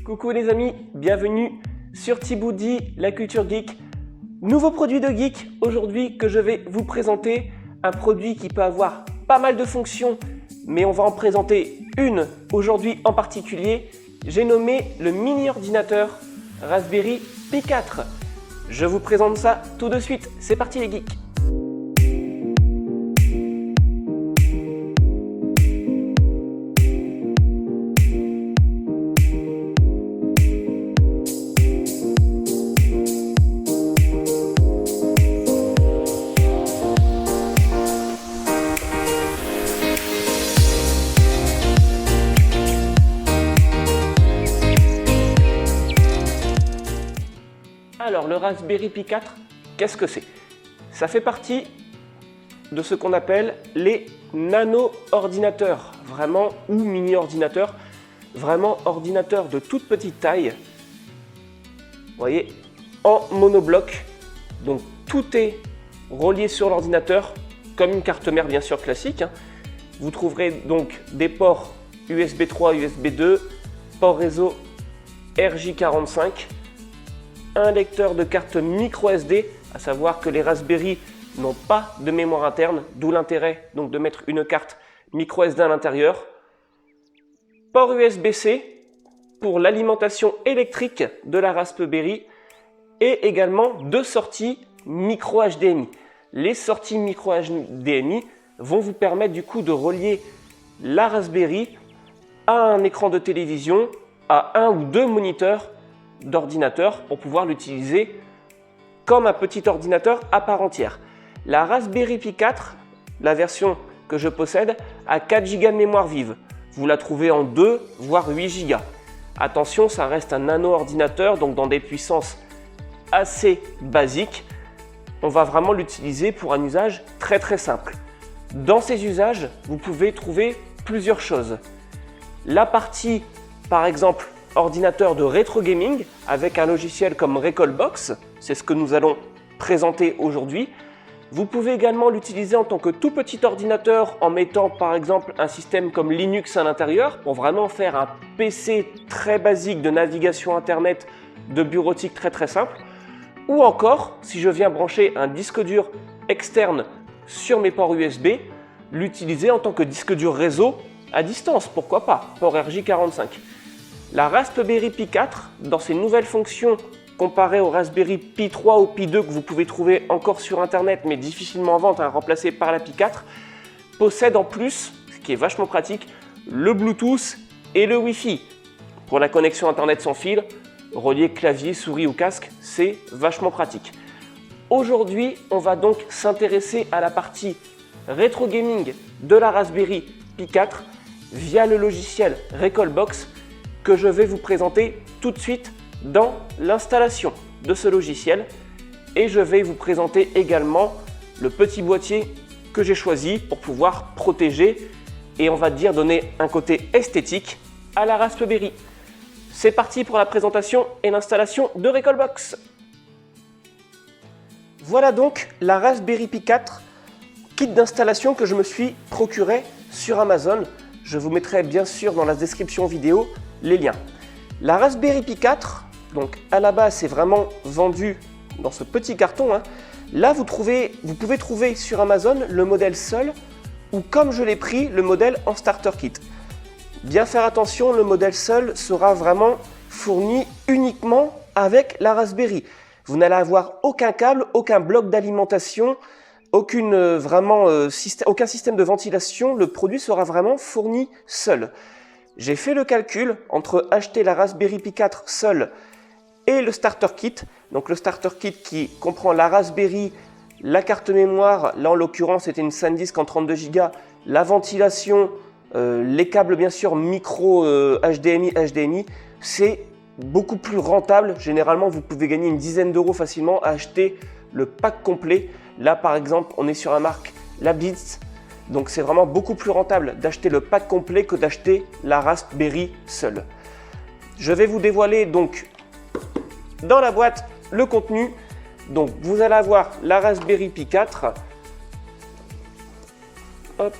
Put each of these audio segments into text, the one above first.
Coucou les amis, bienvenue sur Tiboudi, la culture geek. Nouveau produit de geek aujourd'hui que je vais vous présenter. Un produit qui peut avoir pas mal de fonctions, mais on va en présenter une aujourd'hui en particulier. J'ai nommé le mini ordinateur Raspberry Pi 4. Je vous présente ça tout de suite, c'est parti les geeks. Alors le Raspberry Pi 4, qu'est-ce que c'est? Ça fait partie de ce qu'on appelle les nano-ordinateurs, vraiment, ou mini-ordinateurs, vraiment ordinateurs de toute petite taille, vous voyez, en monobloc. Donc tout est relié sur l'ordinateur, comme une carte mère bien sûr classique. Vous trouverez donc des ports USB 3, USB 2, port réseau RJ45, un lecteur de carte micro SD, à savoir que les Raspberry n'ont pas de mémoire interne, d'où l'intérêt donc de mettre une carte micro SD à l'intérieur. Port USB-C pour l'alimentation électrique de la Raspberry et également deux sorties micro HDMI. Les sorties micro HDMI vont vous permettre du coup de relier la Raspberry à un écran de télévision, à un ou deux moniteurs d'ordinateur pour pouvoir l'utiliser comme un petit ordinateur à part entière. La Raspberry Pi 4, la version que je possède, a 4 Go de mémoire vive. Vous la trouvez en 2 voire 8 Go. Attention, ça reste un nano ordinateur, donc dans des puissances assez basiques. On va vraiment l'utiliser pour un usage très simple. Dans ces usages, vous pouvez trouver plusieurs choses. La partie, par exemple, ordinateur de rétro gaming avec un logiciel comme Recalbox, c'est ce que nous allons présenter aujourd'hui. Vous pouvez également l'utiliser en tant que tout petit ordinateur en mettant par exemple un système comme Linux à l'intérieur pour vraiment faire un PC très basique de navigation internet, de bureautique très simple. Ou encore, si je viens brancher un disque dur externe sur mes ports USB, l'utiliser en tant que disque dur réseau à distance, pourquoi pas, port RJ45. La Raspberry Pi 4, dans ses nouvelles fonctions comparées au Raspberry Pi 3 ou Pi 2 que vous pouvez trouver encore sur internet mais difficilement en vente, remplacé par la Pi 4, possède en plus, ce qui est vachement pratique, le Bluetooth et le Wi-Fi. Pour la connexion internet sans fil, relier clavier, souris ou casque, c'est vachement pratique. Aujourd'hui, on va donc s'intéresser à la partie rétro gaming de la Raspberry Pi 4 via le logiciel Recalbox que je vais vous présenter tout de suite dans l'installation de ce logiciel, et je vais vous présenter également le petit boîtier que j'ai choisi pour pouvoir protéger et on va dire donner un côté esthétique à la Raspberry. C'est parti pour la présentation et l'installation de Recalbox. Voilà donc la Raspberry Pi 4, kit d'installation que je me suis procuré sur Amazon. Je vous mettrai bien sûr dans la description vidéo les liens. La Raspberry Pi 4, donc à la base c'est vraiment vendu dans ce petit carton. Là vous pouvez trouver sur Amazon le modèle seul ou comme je l'ai pris le modèle en starter kit. Bien faire attention, le modèle seul sera vraiment fourni uniquement avec la Raspberry. Vous n'allez avoir aucun câble, aucun bloc d'alimentation, aucun système de ventilation. Le produit sera vraiment fourni seul. J'ai fait le calcul entre acheter la Raspberry Pi 4 seule et le starter kit. Donc le starter kit qui comprend la Raspberry, la carte mémoire, là en l'occurrence c'était une SanDisk en 32 Go, la ventilation, les câbles bien sûr micro HDMI, c'est beaucoup plus rentable. Généralement vous pouvez gagner une dizaine d'euros facilement à acheter le pack complet. Là par exemple on est sur la marque la Beats. Donc c'est vraiment beaucoup plus rentable d'acheter le pack complet que d'acheter la Raspberry seule. Je vais vous dévoiler donc dans la boîte le contenu. Donc vous allez avoir la Raspberry Pi 4. Hop.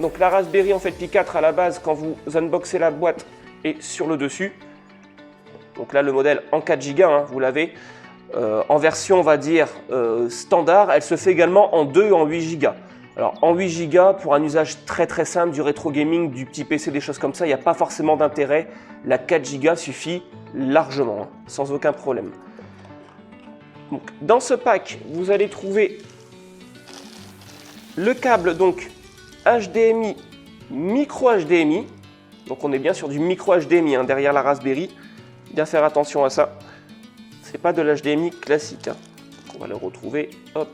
Donc la Raspberry en fait Pi 4 à la base, quand vous unboxez la boîte, est sur le dessus. Donc là, le modèle en 4 Go, hein, vous l'avez. En version, on va dire, standard, elle se fait également en 2 et en 8 Go. Alors en 8 Go, pour un usage très simple, du rétro gaming, du petit PC, des choses comme ça, il n'y a pas forcément d'intérêt. La 4 Go suffit largement, hein, sans aucun problème. Donc, dans ce pack, vous allez trouver le câble donc HDMI, micro HDMI. Donc on est bien sur du micro HDMI hein, derrière la Raspberry. Bien faire attention à ça. C'est pas de l'HDMI classique. Hein. On va le retrouver. Hop,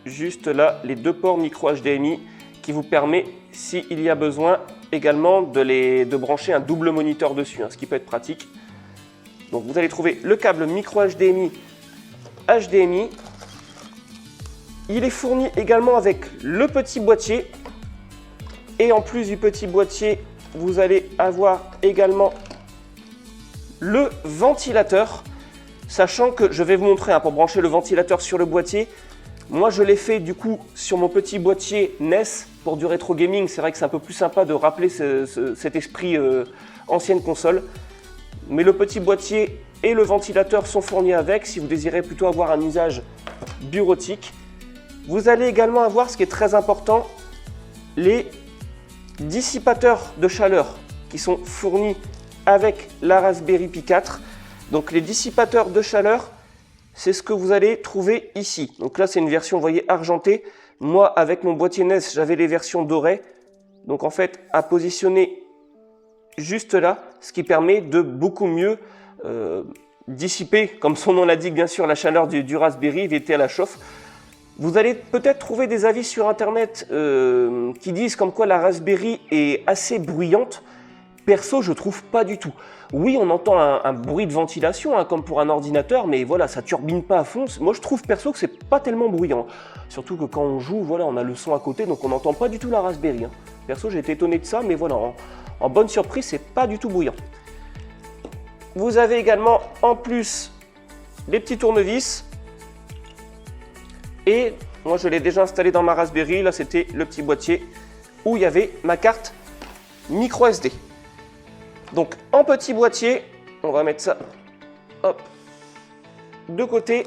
juste là, les deux ports micro HDMI qui vous permet, s'il y a besoin, également de brancher un double moniteur dessus, hein, ce qui peut être pratique. Donc vous allez trouver le câble micro HDMI. Il est fourni également avec le petit boîtier. Et en plus du petit boîtier, vous allez avoir également le ventilateur. Sachant que je vais vous montrer hein, pour brancher le ventilateur sur le boîtier. Moi, je l'ai fait du coup sur mon petit boîtier NES pour du rétro gaming. C'est vrai que c'est un peu plus sympa de rappeler cet esprit ancienne console. Mais le petit boîtier et le ventilateur sont fournis avec si vous désirez plutôt avoir un usage bureautique. Vous allez également avoir, ce qui est très important, les dissipateurs de chaleur qui sont fournis avec la Raspberry Pi 4. Donc les dissipateurs de chaleur, c'est ce que vous allez trouver ici. Donc là, c'est une version, vous voyez, argentée. Moi, avec mon boîtier NES, j'avais les versions dorées. Donc en fait, à positionner juste là, ce qui permet de beaucoup mieux dissiper, comme son nom l'indique, bien sûr, la chaleur du Raspberry, éviter à la chauffe. Vous allez peut-être trouver des avis sur Internet qui disent comme quoi la Raspberry est assez bruyante. Perso, je trouve pas du tout. Oui, on entend un bruit de ventilation, hein, comme pour un ordinateur, mais voilà, ça turbine pas à fond. Moi, je trouve perso que c'est pas tellement bruyant. Surtout que quand on joue, voilà, on a le son à côté, donc on n'entend pas du tout la Raspberry. Hein. Perso, j'ai été étonné de ça, mais voilà, en bonne surprise, c'est pas du tout bruyant. Vous avez également, en plus, les petits tournevis. Et moi, je l'ai déjà installé dans ma Raspberry. Là, c'était le petit boîtier où il y avait ma carte micro SD. Donc en petit boîtier, on va mettre ça hop, de côté.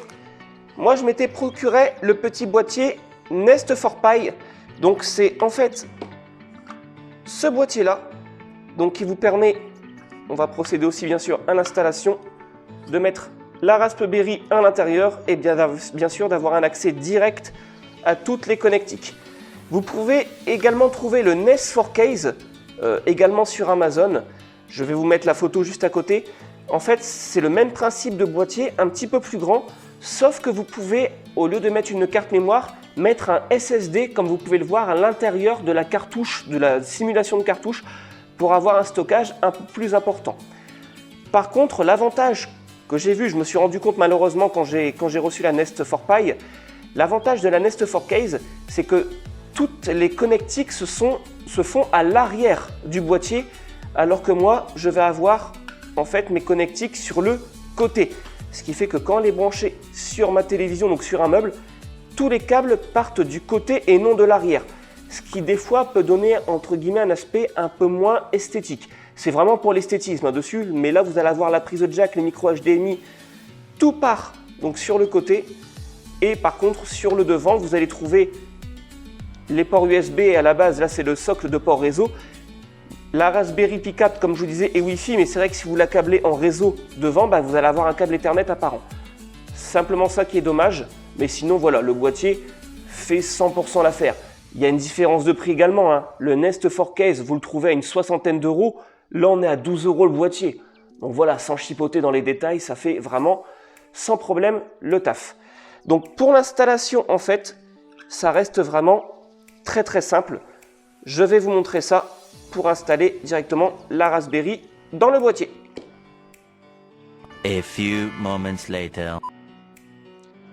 Moi je m'étais procuré le petit boîtier Nest for Pi. Donc c'est en fait ce boîtier là, donc qui vous permet, on va procéder aussi bien sûr à l'installation, de mettre la Raspberry à l'intérieur et bien sûr d'avoir un accès direct à toutes les connectiques. Vous pouvez également trouver le Nest for Case également sur Amazon. Je vais vous mettre la photo juste à côté. En fait, c'est le même principe de boîtier, un petit peu plus grand, sauf que vous pouvez, au lieu de mettre une carte mémoire, mettre un SSD, comme vous pouvez le voir, à l'intérieur de la cartouche, de la simulation de cartouche, pour avoir un stockage un peu plus important. Par contre, l'avantage que j'ai vu, je me suis rendu compte malheureusement quand j'ai reçu la Nest for Pi, l'avantage de la Nest for Case, c'est que toutes les connectiques se font à l'arrière du boîtier, alors que moi, je vais avoir en fait mes connectiques sur le côté. Ce qui fait que quand on les branche sur ma télévision, donc sur un meuble, tous les câbles partent du côté et non de l'arrière. Ce qui des fois peut donner entre guillemets un aspect un peu moins esthétique. C'est vraiment pour l'esthétisme dessus, mais là vous allez avoir la prise de jack, les micro HDMI, tout part donc sur le côté. Et par contre sur le devant, vous allez trouver les ports USB et à la base, là c'est le socle de port réseau. La Raspberry Pi 4, comme je vous disais, est Wi-Fi, mais c'est vrai que si vous la câblez en réseau devant, vous allez avoir un câble Ethernet apparent. Simplement ça qui est dommage, mais sinon voilà, le boîtier fait 100% l'affaire. Il y a une différence de prix également, hein. Le Nest for Case, vous le trouvez à une soixantaine d'euros, là on est à 12 € le boîtier. Donc voilà, sans chipoter dans les détails, ça fait vraiment sans problème le taf. Donc pour l'installation, en fait, ça reste vraiment très simple. Je vais vous montrer ça pour installer directement la Raspberry dans le boîtier. A few moments later.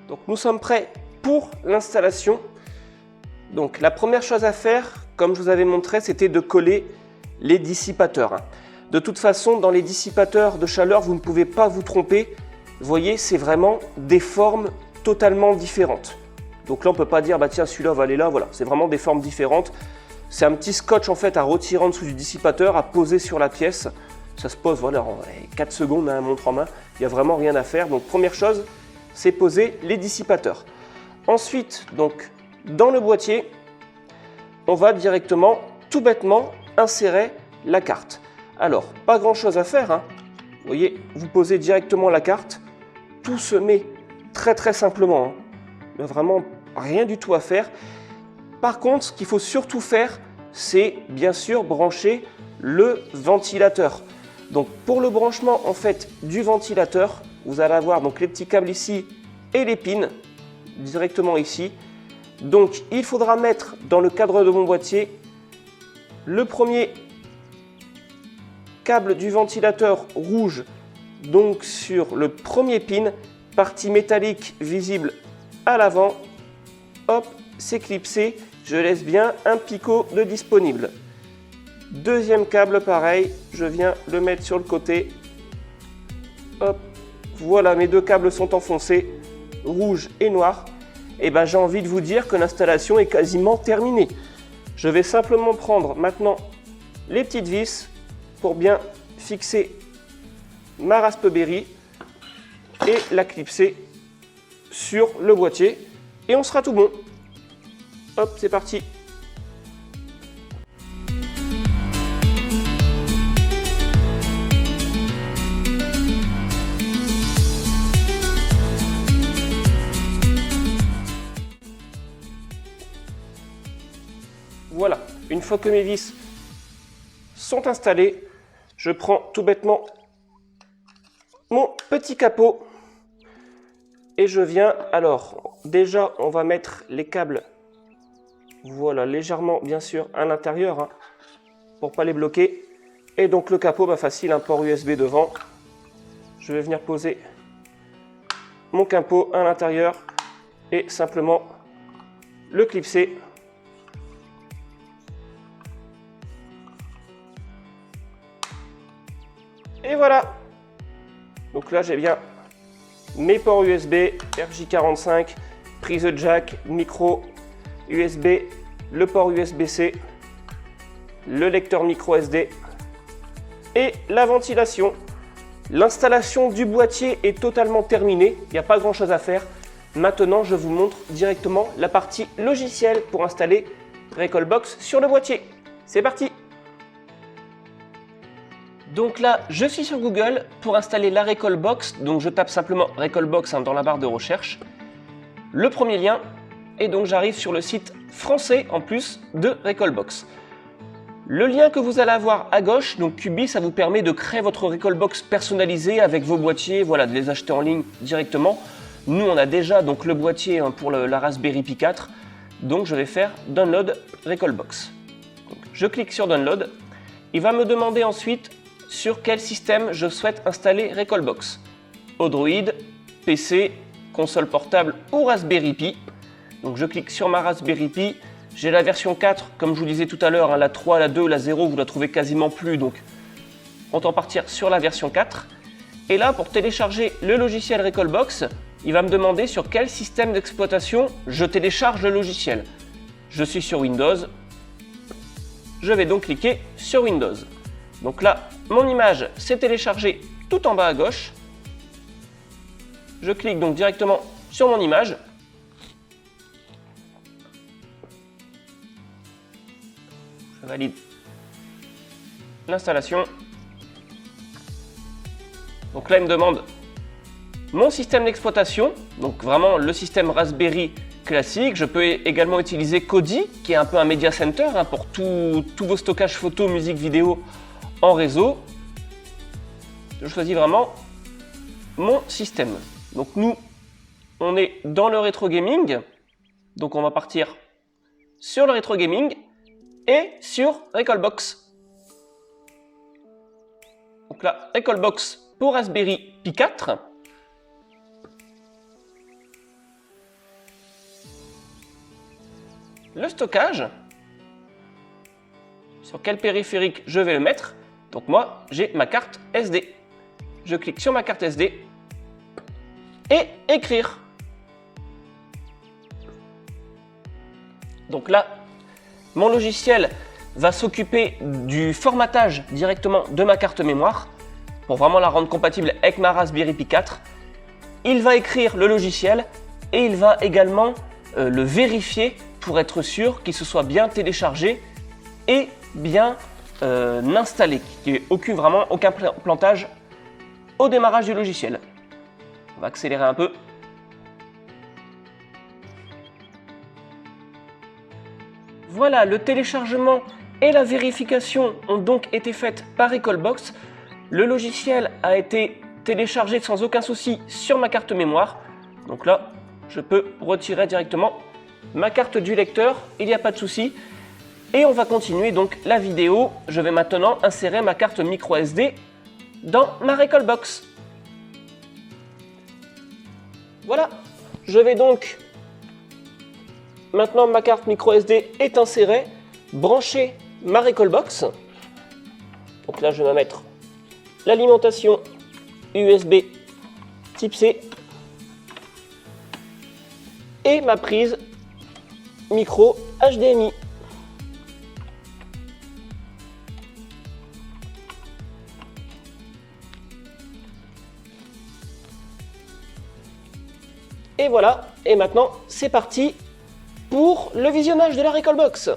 Donc nous sommes prêts pour l'installation. Donc la première chose à faire, comme je vous avais montré, c'était de coller les dissipateurs. De toute façon, dans les dissipateurs de chaleur, vous ne pouvez pas vous tromper. Vous voyez, c'est vraiment des formes totalement différentes. Donc là, on ne peut pas dire, bah tiens, celui-là va aller là. Voilà, c'est vraiment des formes différentes. C'est un petit scotch en fait à retirer en dessous du dissipateur, à poser sur la pièce. Ça se pose voilà, en 4 secondes, hein, montre en main. Il n'y a vraiment rien à faire. Donc première chose, c'est poser les dissipateurs. Ensuite, donc, dans le boîtier, on va directement, tout bêtement, insérer la carte. Alors, pas grand chose à faire, hein. Vous voyez, vous posez directement la carte, tout se met très simplement, hein. Il n'y a vraiment rien du tout à faire. Par contre, ce qu'il faut surtout faire, c'est bien sûr brancher le ventilateur. Donc pour le branchement en fait du ventilateur, vous allez avoir donc les petits câbles ici et les pins directement ici. Donc il faudra mettre dans le cadre de mon boîtier le premier câble du ventilateur rouge donc sur le premier pin, partie métallique visible à l'avant. Hop, c'est clipsé, je laisse bien un picot de disponible. Deuxième câble pareil, je viens le mettre sur le côté. Hop, voilà, mes deux câbles sont enfoncés, rouge et noir. Et ben j'ai envie de vous dire que l'installation est quasiment terminée. Je vais simplement prendre maintenant les petites vis pour bien fixer ma Raspberry et la clipser sur le boîtier et on sera tout bon. Hop, c'est parti. Voilà, une fois que mes vis sont installées, je prends tout bêtement mon petit capot et je viens, alors déjà on va mettre les câbles, voilà, légèrement bien sûr à l'intérieur, hein, pour pas les bloquer. Et donc le capot, bah, facile, un port USB devant. Je vais venir poser mon capot à l'intérieur et simplement le clipser. Et voilà. Donc là j'ai bien mes ports USB, RJ45, prise jack, micro USB, le port USB-C, le lecteur micro SD et la ventilation. L'installation du boîtier est totalement terminée, il n'y a pas grand chose à faire. Maintenant je vous montre directement la partie logicielle pour installer Recalbox sur le boîtier. C'est parti! Donc là, je suis sur Google pour installer la Recalbox. Donc je tape simplement Recalbox, hein, dans la barre de recherche. Le premier lien, et donc j'arrive sur le site français en plus de Recalbox. Le lien que vous allez avoir à gauche, donc Cubi, ça vous permet de créer votre Recalbox personnalisé avec vos boîtiers, voilà, de les acheter en ligne directement. Nous, on a déjà donc le boîtier, hein, pour la Raspberry Pi 4. Donc je vais faire Download Recalbox. Donc, je clique sur Download. Il va me demander ensuite sur quel système je souhaite installer Recalbox. Android, PC, console portable ou Raspberry Pi. Donc je clique sur ma Raspberry Pi. J'ai la version 4, comme je vous disais tout à l'heure, hein, la 3, la 2, la 0, vous la trouvez quasiment plus. Donc autant partir sur la version 4. Et là, pour télécharger le logiciel Recalbox, il va me demander sur quel système d'exploitation je télécharge le logiciel. Je suis sur Windows. Je vais donc cliquer sur Windows. Donc là, mon image s'est téléchargée tout en bas à gauche. Je clique donc directement sur mon image. Je valide l'installation. Donc là, il me demande mon système d'exploitation, donc vraiment le système Raspberry classique. Je peux également utiliser Kodi, qui est un peu un media center, hein, pour tous vos stockages photos, musique, vidéo en réseau. Je choisis vraiment mon système. Donc nous, on est dans le rétro gaming. Donc on va partir sur le rétro gaming et sur Recalbox. Donc là, Recalbox pour Raspberry Pi 4. Le stockage. Sur quel périphérique je vais le mettre? Donc moi, j'ai ma carte SD. Je clique sur ma carte SD et écrire. Donc là, mon logiciel va s'occuper du formatage directement de ma carte mémoire pour vraiment la rendre compatible avec ma Raspberry Pi 4. Il va écrire le logiciel et il va également le vérifier pour être sûr qu'il se soit bien téléchargé et bien installé, qu'il n'y ait vraiment aucun plantage au démarrage du logiciel. On va accélérer un peu. Voilà, le téléchargement et la vérification ont donc été faites par Recalbox. Le logiciel a été téléchargé sans aucun souci sur ma carte mémoire. Donc là, je peux retirer directement ma carte du lecteur, il n'y a pas de souci. Et on va continuer donc la vidéo. Je vais maintenant insérer ma carte micro SD dans ma Recalbox. Voilà, je vais donc, maintenant ma carte micro SD est insérée, brancher ma Recalbox. Donc là, je vais mettre l'alimentation USB type C et ma prise micro HDMI. Et voilà, et maintenant c'est parti pour le visionnage de la Recalbox.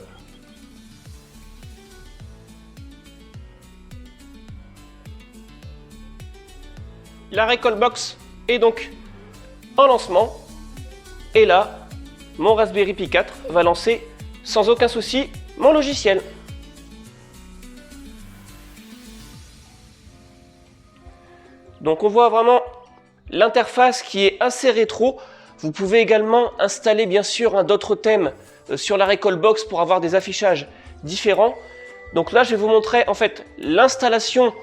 La Recalbox est donc en lancement. Et là, mon Raspberry Pi 4 va lancer sans aucun souci mon logiciel. Donc on voit vraiment l'interface qui est assez rétro. Vous pouvez également installer bien sûr d'autres thèmes sur la Recalbox pour avoir des affichages différents. Donc là, je vais vous montrer en fait l'installation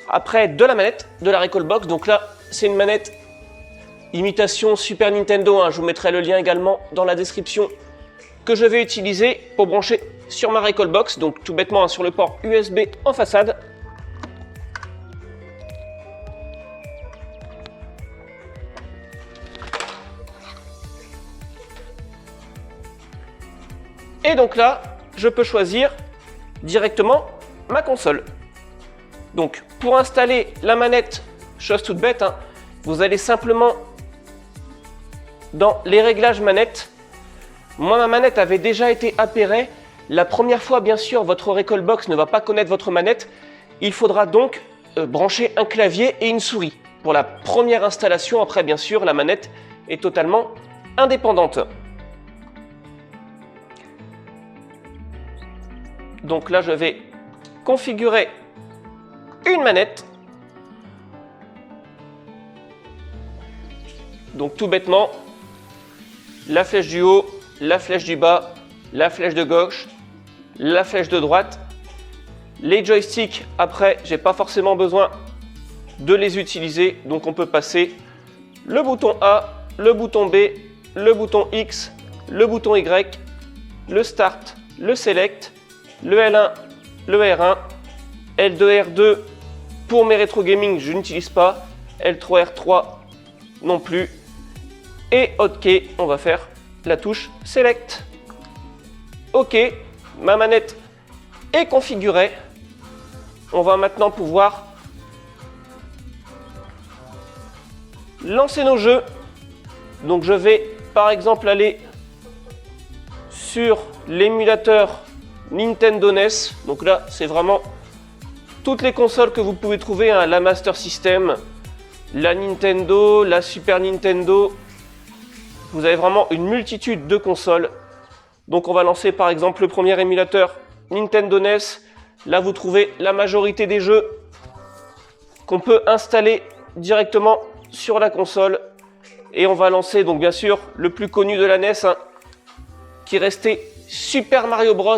après de la manette de la Recalbox. Donc là, c'est une manette imitation Super Nintendo, hein. Je vous mettrai le lien également dans la description, que je vais utiliser pour brancher sur ma Recalbox. Donc tout bêtement, hein, sur le port USB en façade. Et donc là, je peux choisir directement ma console. Donc pour installer la manette, chose toute bête, hein, vous allez simplement dans les réglages manette. Moi, ma manette avait déjà été appairée. La première fois, bien sûr, votre Recalbox ne va pas connaître votre manette. Il faudra donc brancher un clavier et une souris pour la première installation. Après, bien sûr, la manette est totalement indépendante. Donc là, je vais configurer une manette. Donc tout bêtement, la flèche du haut, la flèche du bas, la flèche de gauche, la flèche de droite. Les joysticks, après, j'ai pas forcément besoin de les utiliser. Donc on peut passer le bouton A, le bouton B, le bouton X, le bouton Y, le Start, le Select, le L1, le R1, L2, R2 pour mes rétro gaming, je n'utilise pas, L3, R3 non plus. Et Hotkey, on va faire la touche Select. Ok, ma manette est configurée. On va maintenant pouvoir lancer nos jeux. Donc je vais par exemple aller sur l'émulateur Nintendo NES. Donc là, c'est vraiment toutes les consoles que vous pouvez trouver, hein, la Master System, la Nintendo, la Super Nintendo. Vous avez vraiment une multitude de consoles. Donc on va lancer par exemple le premier émulateur Nintendo NES. Là, vous trouvez la majorité des jeux qu'on peut installer directement sur la console. Et on va lancer donc bien sûr le plus connu de la NES, hein, qui restait Super Mario Bros,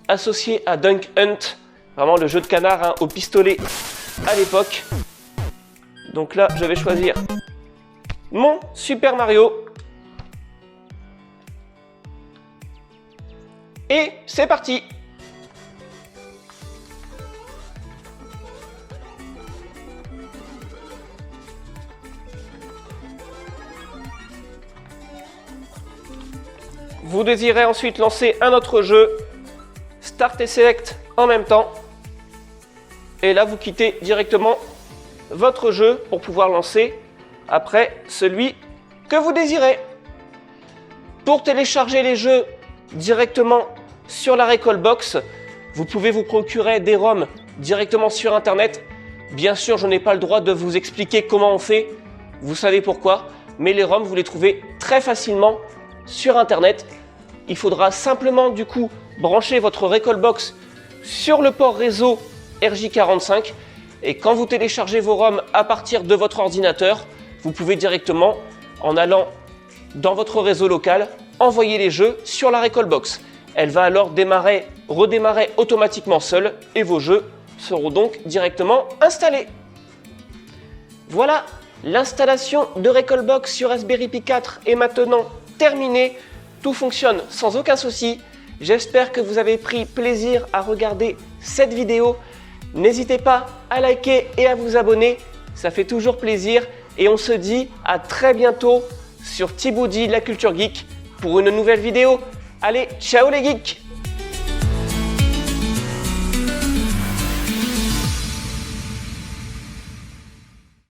associé à Duck Hunt, vraiment le jeu de canard, hein, au pistolet à l'époque. Donc là, je vais choisir mon Super Mario. Et c'est parti! Vous désirez ensuite lancer un autre jeu, Start et Select en même temps. Et là, vous quittez directement votre jeu pour pouvoir lancer après celui que vous désirez. Pour télécharger les jeux directement sur la Recalbox, vous pouvez vous procurer des ROM directement sur Internet. Bien sûr, je n'ai pas le droit de vous expliquer comment on fait, vous savez pourquoi, mais les ROM, vous les trouvez très facilement sur Internet. Il faudra simplement du coup brancher votre Recalbox sur le port réseau RJ45 et quand vous téléchargez vos ROM à partir de votre ordinateur, vous pouvez directement, en allant dans votre réseau local, envoyer les jeux sur la Recalbox. Elle va alors redémarrer automatiquement seule et vos jeux seront donc directement installés. Voilà, l'installation de Recalbox sur Raspberry Pi 4 est maintenant terminée. Tout fonctionne sans aucun souci. J'espère que vous avez pris plaisir à regarder cette vidéo. N'hésitez pas à liker et à vous abonner, ça fait toujours plaisir. Et on se dit à très bientôt sur Thibaut dit la Culture Geek pour une nouvelle vidéo. Allez, ciao les geeks!